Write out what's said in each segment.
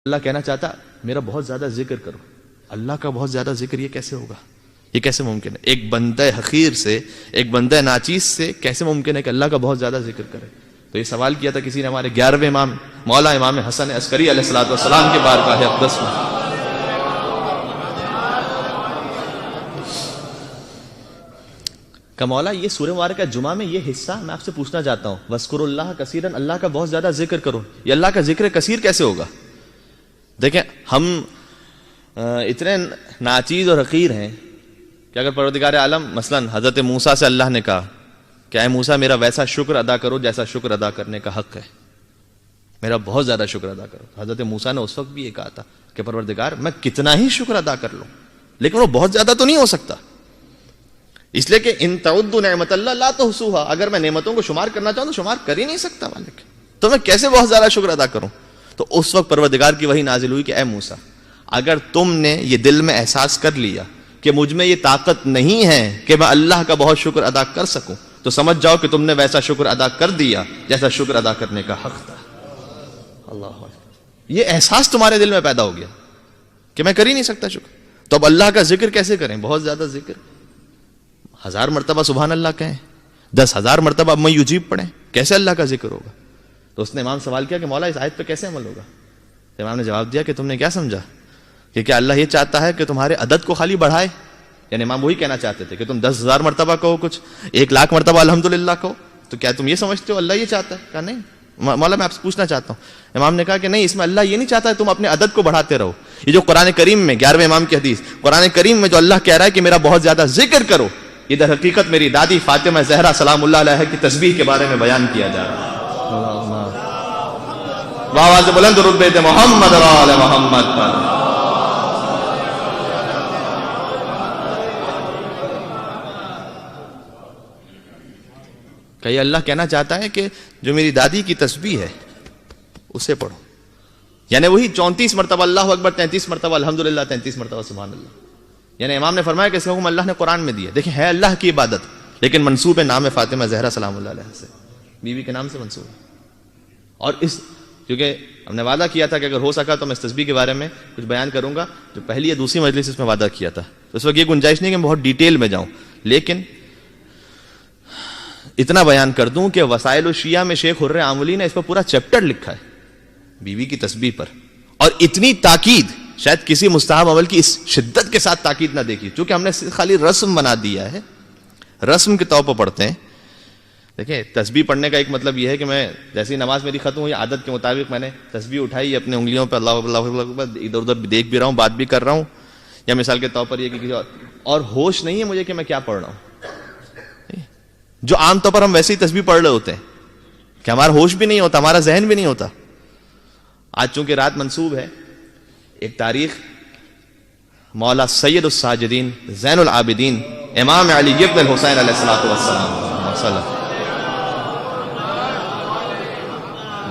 اللہ کہنا چاہتا میرا بہت زیادہ ذکر کرو. اللہ کا بہت زیادہ ذکر یہ کیسے ہوگا؟ یہ کیسے ممکن ہے؟ ایک بندہ حقیر سے، ایک بندہ ناچیز سے کیسے ممکن ہے کہ اللہ کا بہت زیادہ ذکر کرے؟ تو یہ سوال کیا تھا کسی نے ہمارے 11ویں امام مولا امام حسن عسکری علیہ الصلوۃ والسلام کے بارگاہ اقدس میں. کہ مولا یہ سورہ مبارکہ جمعہ میں یہ حصہ میں آپ سے پوچھنا چاہتا ہوں، وَاذْكُرُوا اللَّهَ كَثِيرًا، اللہ کا بہت زیادہ ذکر کرو. یہ اللہ کا ذکر کثیر کیسے ہوگا؟ دیکھیں ہم اتنے ناچیز اور حقیر ہیں کہ اگر پروردگار عالم مثلا حضرت موسیٰ سے اللہ نے کہا کہ اے موسیٰ میرا ویسا شکر ادا کرو جیسا شکر ادا کرنے کا حق ہے، میرا بہت زیادہ شکر ادا کرو. حضرت موسیٰ نے اس وقت بھی یہ کہا تھا کہ پروردگار میں کتنا ہی شکر ادا کر لوں لیکن وہ بہت زیادہ تو نہیں ہو سکتا، اس لیے کہ ان تعدوا نعمت اللہ لا تحصوها، اگر میں نعمتوں کو شمار کرنا چاہوں تو شمار کر ہی نہیں سکتا مالک، تو میں کیسے بہت زیادہ شکر ادا کروں؟ تو اس وقت پروردگار کی وحی نازل ہوئی کہ اے موسیٰ اگر تم نے یہ دل میں احساس کر لیا کہ مجھ میں یہ طاقت نہیں ہے کہ میں اللہ کا بہت شکر ادا کر سکوں تو سمجھ جاؤ کہ تم نے ویسا شکر ادا کر دیا جیسا شکر ادا کرنے کا حق تھا. اللہ اکبر، یہ احساس تمہارے دل میں پیدا ہو گیا کہ میں کر ہی نہیں سکتا شکر. تو اب اللہ کا ذکر کیسے کریں؟ بہت زیادہ ذکر، 1000 مرتبہ سبحان اللہ کہیں، 10,000 مرتبہ اب میں یجیب پڑھیں، کیسے اللہ کا ذکر ہوگا؟ تو اس نے امام سوال کیا کہ مولا اس آیت پہ کیسے عمل ہوگا؟ تو امام نے جواب دیا کہ تم نے کیا سمجھا کہ کیا اللہ یہ چاہتا ہے کہ تمہارے عدد کو خالی بڑھائے؟ یعنی امام وہی کہنا چاہتے تھے کہ تم 10,000 مرتبہ کہو، کچھ 1,00,000 مرتبہ الحمدللہ کہو، تو کیا تم یہ سمجھتے ہو اللہ یہ چاہتا ہے؟ کہا نہیں مولا میں آپ سے پوچھنا چاہتا ہوں. امام نے کہا کہ نہیں، اس میں اللہ یہ نہیں چاہتا ہے تم اپنے عدد کو بڑھاتے رہو. یہ جو قرآن کریم میں 11ویں امام کی حدیث، قرآن کریم میں جو اللہ کہہ رہا ہے کہ میرا بہت زیادہ ذکر کرو، یہ در حقیقت میری دادی فاطمہ زہرا سلام اللہ علیہ کی تسبیح کے بارے میں بیان کیا جا رہا ہے. آواز بلند رتبے تھے محمد و آل محمد پر. کہ یہ اللہ کہنا چاہتا ہے کہ جو میری دادی کی تسبیح ہے اسے پڑھو، یعنی وہی 34 مرتبہ اللہ اکبر، 33 مرتبہ الحمدللہ، 33 مرتبہ سبحان اللہ. یعنی امام نے فرمایا کہ اس کا حکم اللہ نے قرآن میں دیا. دیکھیں ہے اللہ کی عبادت لیکن منسوب ہے نام فاطمہ زہرا سلام اللہ علیہ سے، بیوی کے نام سے منسوب ہے. اور اس کیونکہ ہم نے وعدہ کیا تھا کہ اگر ہو سکا تو میں اس تسبیح کے بارے میں کچھ بیان کروں گا، جو پہلی یا دوسری مجلس اس میں وعدہ کیا تھا، تو اس وقت یہ گنجائش نہیں کہ میں بہت ڈیٹیل میں جاؤں، لیکن اتنا بیان کر دوں کہ وسائل الشیعہ میں شیخ حر آملی نے اس پر پورا چیپٹر لکھا ہے بیوی کی تسبیح پر، اور اتنی تاکید شاید کسی مستحب عمل کی اس شدت کے ساتھ تاکید نہ دیکھی، چونکہ ہم نے خالی رسم بنا دیا ہے، رسم کے طور پر پڑھتے ہیں. دیکھیں تسبیح پڑھنے کا ایک مطلب یہ ہے کہ میں جیسی نماز میری ختم ہوئی عادت کے مطابق میں نے تسبیح اٹھائی اپنے انگلیوں پہ اللہ اللہ ادھر ادھر دیکھ بھی رہا ہوں، بات بھی کر رہا ہوں، یا مثال کے طور پر یہ کہ کسی اور ہوش نہیں ہے مجھے کہ میں کیا پڑھ رہا ہوں، جو عام طور پر ہم ویسے ہی تسبیح پڑھ رہے ہوتے ہیں کہ ہمارا ہوش بھی نہیں ہوتا، ہمارا ذہن بھی نہیں ہوتا. آج چونکہ رات منسوب ہے، ایک تاریخ مولا سید الساجدین زین العابدین امام علی ابن الحسین علیہ الصلوۃ والسلام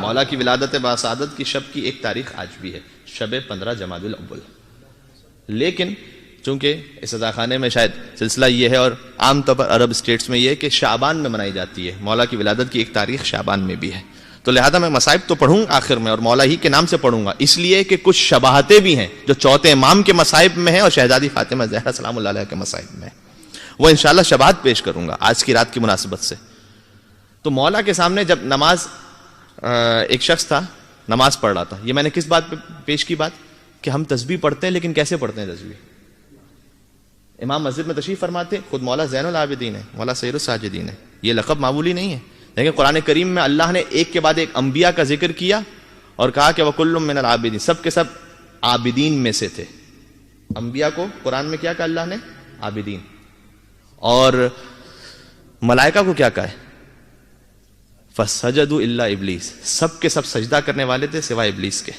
مولا کی ولادت باسعادت کی شب کی ایک تاریخ آج بھی ہے، شب 15 جمادی الاول. لیکن چونکہ اس عزاخانے میں شاید سلسلہ یہ ہے اور عام طور پر عرب اسٹیٹس میں یہ ہے کہ شعبان میں منائی جاتی ہے، مولا کی ولادت کی ایک تاریخ شعبان میں بھی ہے، تو لہذا میں مصائب تو پڑھوں آخر میں اور مولا ہی کے نام سے پڑھوں گا، اس لیے کہ کچھ شباہتیں بھی ہیں جو چوتھے امام کے مصائب میں ہیں اور شہزادی فاطمہ زہرا سلام اللہ علیہ کے مصائب میں، وہ انشاءاللہ شباہت پیش کروں گا آج کی رات کی مناسبت سے. تو مولا کے سامنے جب نماز ایک شخص تھا نماز پڑھ رہا تھا، یہ میں نے کس بات پہ پیش کی بات کہ ہم تسبیح پڑھتے ہیں لیکن کیسے پڑھتے ہیں تسبیح؟ امام مسجد میں تشریف فرماتے، خود مولا زین العابدین ہے، مولا سید الساجدین ہے، یہ لقب معمولی نہیں ہے. لیکن قرآن کریم میں اللہ نے ایک کے بعد ایک انبیاء کا ذکر کیا اور کہا کہ وَكُلٌّ مِّنَ الْعَابِدِينَ، سب کے سب عابدین میں سے تھے. انبیاء کو قرآن میں کیا کہا اللہ نے؟ عابدین. اور ملائکہ کو کیا کہا ہے؟ فَسَجَدُوا إِلَّا إِبْلِيسَ، سب کے سب سجدہ کرنے والے تھے سوائے ابلیس کے.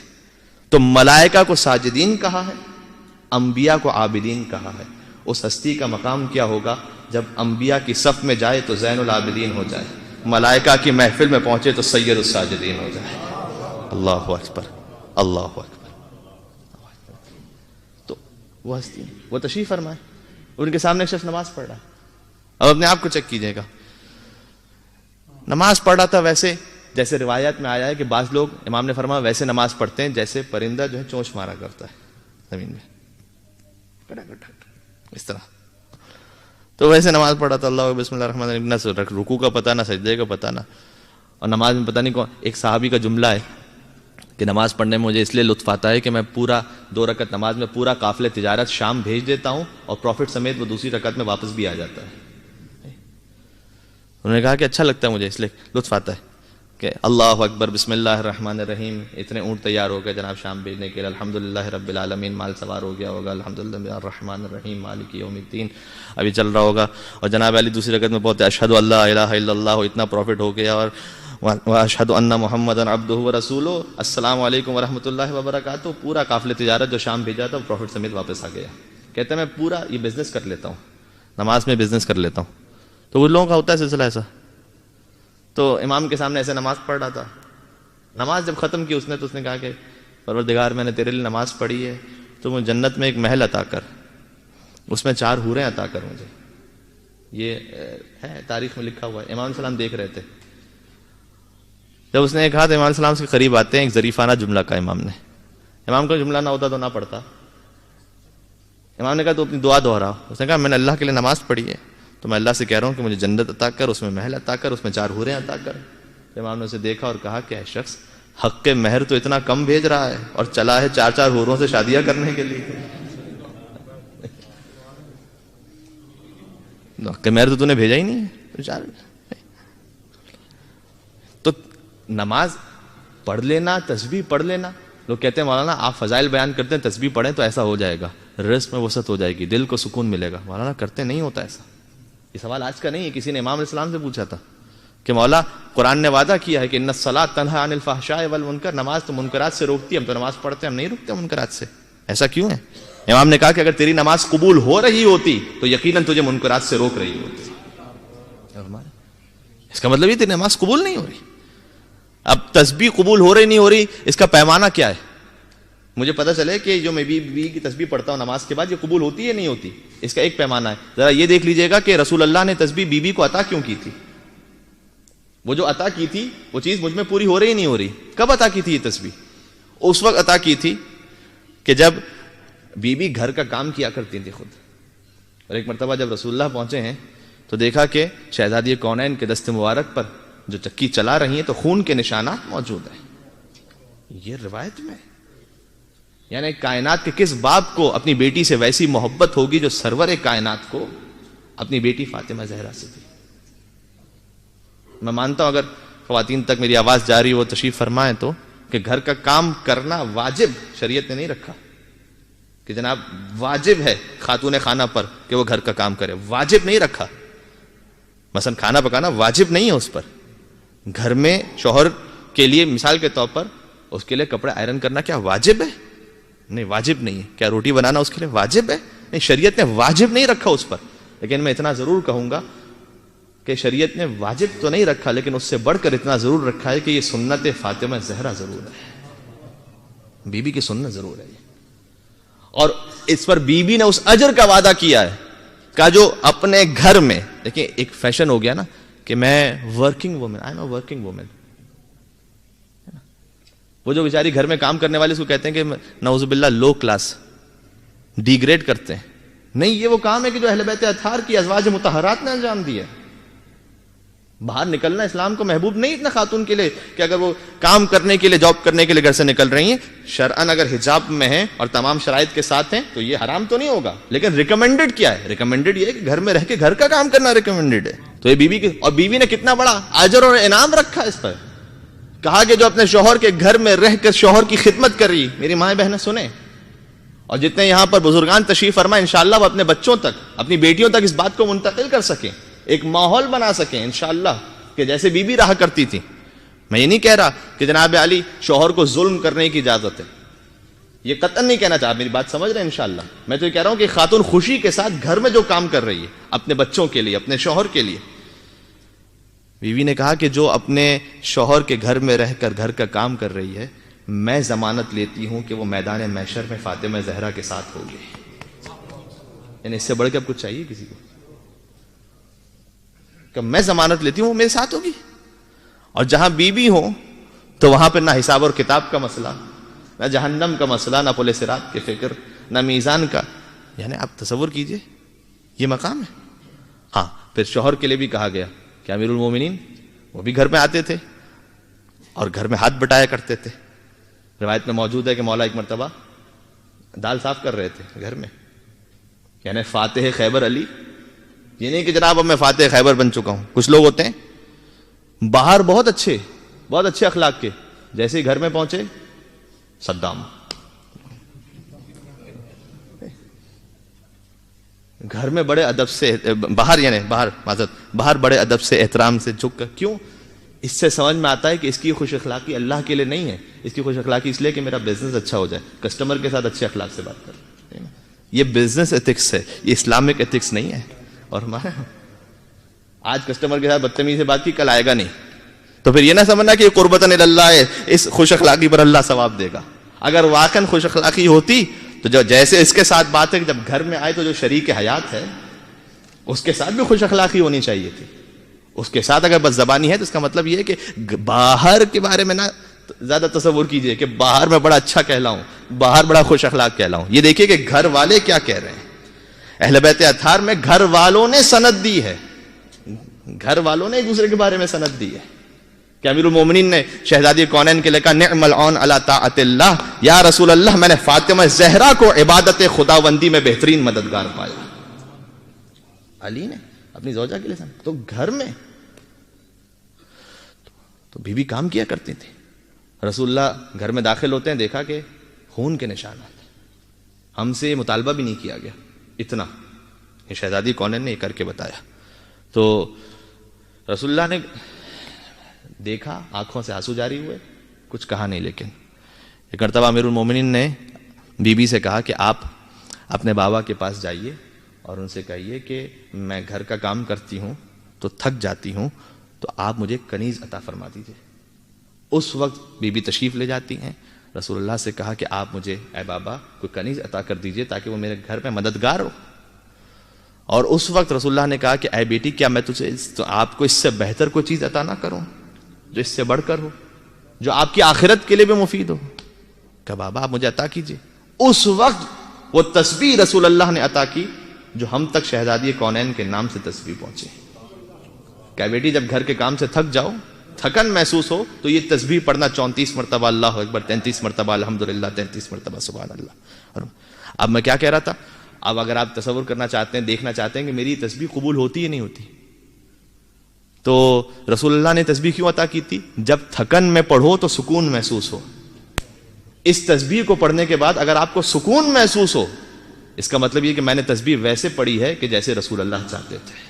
تو ملائکہ کو ساجدین کہا ہے، انبیاء کو عابدین کہا ہے. اس ہستی کا مقام کیا ہوگا جب انبیاء کی صف میں جائے تو زین العابدین ہو جائے، ملائکہ کی محفل میں پہنچے تو سید الساجدین ہو جائے. اللہ اکبر اللہ اکبر. تو وہ ہستی وہ تشریف فرمائے، ان کے سامنے ایک شخص نماز پڑھ رہا ہے. اب اپنے آپ کو چیک کیجئے گا، نماز پڑھ رہا تھا ویسے جیسے روایات میں آیا ہے کہ بعض لوگ، امام نے فرمایا، ویسے نماز پڑھتے ہیں جیسے پرندہ جو ہے چونچ مارا کرتا ہے زمین میں، اس طرح. تو ویسے نماز پڑھا تھا، اللہ بسم اللہ الرحمن الرحیم، نہ رکوع کا پتہ نہ سجدے کا پتہ نہ. اور نماز میں پتہ نہیں کون، ایک صحابی کا جملہ ہے کہ نماز پڑھنے میں مجھے اس لیے لطف آتا ہے کہ میں پورا 2 رکعت نماز میں پورا قافلہ تجارت شام بھیج دیتا ہوں اور پروفٹ سمیت وہ دوسری رکعت میں واپس بھی آ جاتا ہے. انہوں نے کہا کہ اچھا لگتا ہے مجھے، اس لیے لطف آتا ہے کہ اللہ اکبر بسم اللہ الرحمن الرحیم، اتنے اونٹ تیار ہو گئے جناب شام بھیجنے کے لیے، الحمدللہ رب العالمین، مال سوار ہو گیا ہوگا، الحمدللہ الرحمن الرحیم مالک یوم الدین ابھی چل رہا ہوگا، اور جناب علی دوسری رکعت میں پہنچتے اشہد ان لا الہ الا اللہ، اتنا پروفٹ ہو گیا، اور واشہد ان محمدا عبدہ ورسولہ، السلام علیکم ورحمۃ اللہ وبرکاتہ. پورا قافلہ تجارت جو شام بھیجا تھا وہ پروفٹ سمیت واپس آ گیا. کہتے ہیں میں پورا یہ بزنس کر لیتا ہوں، نماز میں بزنس کر لیتا ہوں. تو وہ لوگوں کا ہوتا ہے سلسلہ ایسا. تو امام کے سامنے ایسے نماز پڑھ رہا تھا. نماز جب ختم کی اس نے کہا کہ پروردگار میں نے تیرے لیے نماز پڑھی ہے تو مجھے جنت میں ایک محل عطا کر، اس میں 4 حوریں عطا کر مجھے. یہ ہے تاریخ میں لکھا ہوا ہے. امام السلام دیکھ رہے تھے. جب اس نے کہا تو امام السلام کے قریب آتے ہیں، ایک ظریفانہ جملہ کہا امام نے. امام کا جملہ نہ ہوتا تو نہ پڑھتا. امام نے کہا تو اپنی دعا دہرا. اس نے کہا میں نے اللہ کے لیے نماز پڑھی ہے تو میں اللہ سے کہہ رہا ہوں کہ مجھے جنت عطا کر، اس میں محل عطا کر، اس میں 4 حوریں عطا کر. امام نے اسے دیکھا اور کہا کہ اے شخص، حق کے مہر تو اتنا کم بھیج رہا ہے اور چلا ہے 4 حوروں سے شادیاں کرنے کے لیے. حق کے مہر تو نے بھیجا ہی نہیں ہے. تو نماز پڑھ لینا، تسبیح پڑھ لینا. لوگ کہتے ہیں مولانا آپ فضائل بیان کرتے ہیں، تسبیح پڑھیں تو ایسا ہو جائے گا، رزق میں وسعت ہو جائے گی، دل کو سکون ملے گا. مولانا کرتے نہیں ہوتا ایسا. یہ سوال آج کا نہیں ہے، کسی نے امام علیہ السلام سے پوچھا تھا کہ مولا قرآن نے وعدہ کیا ہے کہ ان الصلاۃ تنہی عن الفحشاء والمنکر، نماز تو منکرات سے روکتی ہے، ہم تو نماز پڑھتے ہیں، ہم نہیں روکتے منکرات سے. ایسا کیوں ہے؟ امام نے کہا کہ اگر تیری نماز قبول ہو رہی ہوتی تو یقیناً تجھے منکرات سے روک رہی ہوتی. اس کا مطلب یہ تیری نماز قبول نہیں ہو رہی. اب تسبیح قبول ہو رہی نہیں ہو رہی، اس کا پیمانہ کیا ہے؟ مجھے پتہ چلے کہ جو میں بیوی کی تسبیح پڑھتا ہوں نماز کے بعد، یہ قبول ہوتی ہے نہیں ہوتی، اس کا ایک پیمانہ ہے. ذرا یہ دیکھ لیجئے گا کہ رسول اللہ نے تسبیح بیوی کو عطا کیوں کی تھی. وہ جو عطا کی تھی وہ چیز مجھ میں پوری ہو رہی نہیں ہو رہی. کب عطا کی تھی یہ تسبیح؟ اس وقت عطا کی تھی کہ جب بیوی گھر کا کام کیا کرتی تھی خود. اور ایک مرتبہ جب رسول اللہ پہنچے ہیں تو دیکھا کہ شہزادی کونین کے دست مبارک پر جو چکی چلا رہی ہیں تو خون کے نشانات موجود ہیں. یہ روایت میں، یعنی کائنات کے کس باپ کو اپنی بیٹی سے ویسی محبت ہوگی جو سرور کائنات کو اپنی بیٹی فاطمہ زہرا سے تھی. میں مانتا ہوں اگر خواتین تک میری آواز جاری ہو تشریف فرمائیں تو کہ گھر کا کام کرنا واجب شریعت نے نہیں رکھا کہ جناب واجب ہے خاتون خانہ پر کہ وہ گھر کا کام کرے، واجب نہیں رکھا. مثلا کھانا پکانا واجب نہیں ہے اس پر. گھر میں شوہر کے لیے مثال کے طور پر اس کے لیے کپڑے آئرن کرنا کیا واجب ہے؟ نہیں، واجب نہیں ہے. کیا روٹی بنانا اس کے لیے واجب ہے؟ نہیں، شریعت نے واجب نہیں رکھا اس پر. لیکن میں اتنا ضرور کہوں گا کہ شریعت نے واجب تو نہیں رکھا، لیکن اس سے بڑھ کر اتنا ضرور رکھا ہے کہ یہ سنت فاطمہ زہرا ضرور ہے، بی بی کی سنت ضرور ہے. اور اس پر بی بی نے اس اجر کا وعدہ کیا ہے کہ جو اپنے گھر میں، دیکھیں ایک فیشن ہو گیا نا کہ میں working woman, I am a working woman. وہ جو بیچاری گھر میں کام کرنے والے اس کو کہتے ہیں کہ نعوذ باللہ لو کلاس، ڈی گریڈ کرتے ہیں. نہیں، یہ وہ کام ہے کہ جو اہل بیت اطہار کی ازواج مطہرات نے انجام دیا. باہر نکلنا اسلام کو محبوب نہیں اتنا خاتون کے لیے کہ اگر وہ کام کرنے کے لیے، جاب کرنے کے لیے گھر سے نکل رہی ہیں، شرعاً اگر حجاب میں ہیں اور تمام شرائط کے ساتھ ہیں تو یہ حرام تو نہیں ہوگا. لیکن ریکمینڈڈ کیا ہے؟ ریکمینڈڈ یہ ہے کہ گھر میں رہ کے گھر کا کام کرنا ریکمینڈڈ ہے. تو یہ بیوی کی، اور بیوی نے کتنا بڑا اجر اور انعام رکھا اس پر. کہا کہ جو اپنے شوہر کے گھر میں رہ کر شوہر کی خدمت کر رہی. میری مائیں بہنیں سنیں، اور جتنے یہاں پر بزرگان تشریف فرما، انشاءاللہ وہ اپنے بچوں تک، اپنی بیٹیوں تک اس بات کو منتقل کر سکیں، ایک ماحول بنا سکیں انشاءاللہ کہ جیسے بی بی رہا کرتی تھی. میں یہ نہیں کہہ رہا کہ جناب علی شوہر کو ظلم کرنے کی اجازت ہے، یہ قطعاً نہیں کہنا چاہتا، میری بات سمجھ رہے ہیں انشاءاللہ. میں تو یہ کہہ رہا ہوں کہ خاتون خوشی کے ساتھ گھر میں جو کام کر رہی ہے اپنے بچوں کے لیے، اپنے شوہر کے لیے. بیوی نے کہا کہ جو اپنے شوہر کے گھر میں رہ کر گھر کا کام کر رہی ہے، میں ضمانت لیتی ہوں کہ وہ میدان محشر میں فاطمہ زہرا کے ساتھ ہوگی. یعنی اس سے بڑھ کے اب کچھ چاہیے کسی کو؟ کہ میں ضمانت لیتی ہوں وہ میرے ساتھ ہوگی. اور جہاں بیوی ہو تو وہاں پہ نہ حساب اور کتاب کا مسئلہ، نہ جہنم کا مسئلہ، نہ پل صراط کی فکر، نہ میزان کا. یعنی آپ تصور کیجئے یہ مقام ہے. ہاں پھر شوہر کے لیے بھی کہا گیا کہ امیر المومنین وہ بھی گھر میں آتے تھے اور گھر میں ہاتھ بٹایا کرتے تھے. روایت میں موجود ہے کہ مولا ایک مرتبہ دال صاف کر رہے تھے گھر میں، یعنی فاتح خیبر علی، یہ نہیں کہ جناب اب میں فاتح خیبر بن چکا ہوں. کچھ لوگ ہوتے ہیں باہر بہت اچھے اخلاق کے، جیسے ہی گھر میں پہنچے صدام. گھر میں بڑے ادب سے باہر بڑے ادب سے احترام سے جھک کر. کیوں؟ اس سے سمجھ میں آتا ہے کہ اس کی خوش اخلاقی اللہ کے لیے نہیں ہے، اس کی خوش اخلاقی اس لیے کہ میرا بزنس اچھا ہو جائے، کسٹمر کے ساتھ اچھے اخلاق سے بات کر. یہ بزنس ایتھکس ہے، یہ اسلامک ایتھکس نہیں ہے. اور ہمارا آج کسٹمر کے ساتھ بدتمیزی سے بات کی، کل آئے گا نہیں، تو پھر یہ نہ سمجھنا کہ یہ قربتاً اللہ ہے، اس خوش اخلاقی پر اللہ ثواب دے گا. اگر واقعاً خوش اخلاقی ہوتی تو جو جیسے اس کے ساتھ بات ہے کہ جب گھر میں آئے تو جو شریک حیات ہے اس کے ساتھ بھی خوش اخلاقی ہونی چاہیے تھی. اس کے ساتھ اگر بس زبانی ہے تو اس کا مطلب یہ ہے کہ باہر کے بارے میں نہ زیادہ تصور کیجئے کہ باہر میں بڑا اچھا کہلاؤں، باہر بڑا خوش اخلاق کہلاؤں. یہ دیکھیے کہ گھر والے کیا کہہ رہے ہیں. اہل بیت اطہار میں گھر والوں نے سند دی ہے، گھر والوں نے ایک دوسرے کے بارے میں سند دی ہے کہ امیر المومنین نے شہزادی کونین کے لئے کہا نعم العون علی طاعت اللہ، یا رسول اللہ میں نے فاطمہ زہرا کو عبادت خداوندی میں بہترین مددگار پایا. علی نے اپنی زوجہ کے لیے سند. تو گھر میں تو بیوی کام کیا کرتی تھی. رسول اللہ گھر میں داخل ہوتے ہیں، دیکھا کہ خون کے نشانات، ہم سے مطالبہ بھی نہیں کیا گیا. اتنا یہ شہزادی کونین نے یہ کر کے بتایا. تو رسول اللہ نے دیکھا، آنکھوں سے آنسو جاری ہوئے، کچھ کہا نہیں. لیکن ایک مرتبہ امیر المومنین نے بی بی سے کہا کہ آپ اپنے بابا کے پاس جائیے اور ان سے کہیے کہ میں گھر کا کام کرتی ہوں تو تھک جاتی ہوں، تو آپ مجھے کنیز عطا فرما دیجیے. اس وقت بی بی تشریف لے جاتی ہیں. رسول اللہ سے کہا کہ آپ مجھے اے بابا کوئی کنیز عطا کر دیجیے تاکہ وہ میرے گھر میں مددگار ہو. اور اس وقت رسول اللہ نے کہا کہ اے بیٹی کیا میں تجھے آپ کو اس سے بہتر کوئی چیز عطا نہ کروں جو اس سے بڑھ کر ہو، جو آپ کی آخرت کے لیے بھی مفید ہو؟ کہ بابا آپ مجھے عطا کیجیے. اس وقت وہ تسبیح رسول اللہ نے عطا کی جو ہم تک شہزادی کونین کے نام سے تسبیح پہنچے. کہ بیٹی جب گھر کے کام سے تھک جاؤ، تھکن محسوس ہو، تو یہ تسبیح پڑھنا 34 مرتبہ اللہ اکبر، 33 مرتبہ الحمدللہ، 33 مرتبہ سبحان اللہ. اور اب میں کیا کہہ رہا تھا، اب اگر آپ تصور کرنا چاہتے ہیں، دیکھنا چاہتے ہیں کہ میری تسبیح قبول ہوتی یا نہیں ہوتی، تو رسول اللہ نے تسبیح کیوں عطا کی تھی؟ جب تھکن میں پڑھو تو سکون محسوس ہو. اس تسبیح کو پڑھنے کے بعد اگر آپ کو سکون محسوس ہو، اس کا مطلب یہ کہ میں نے تسبیح ویسے پڑھی ہے کہ جیسے رسول اللہ چاہتے تھے.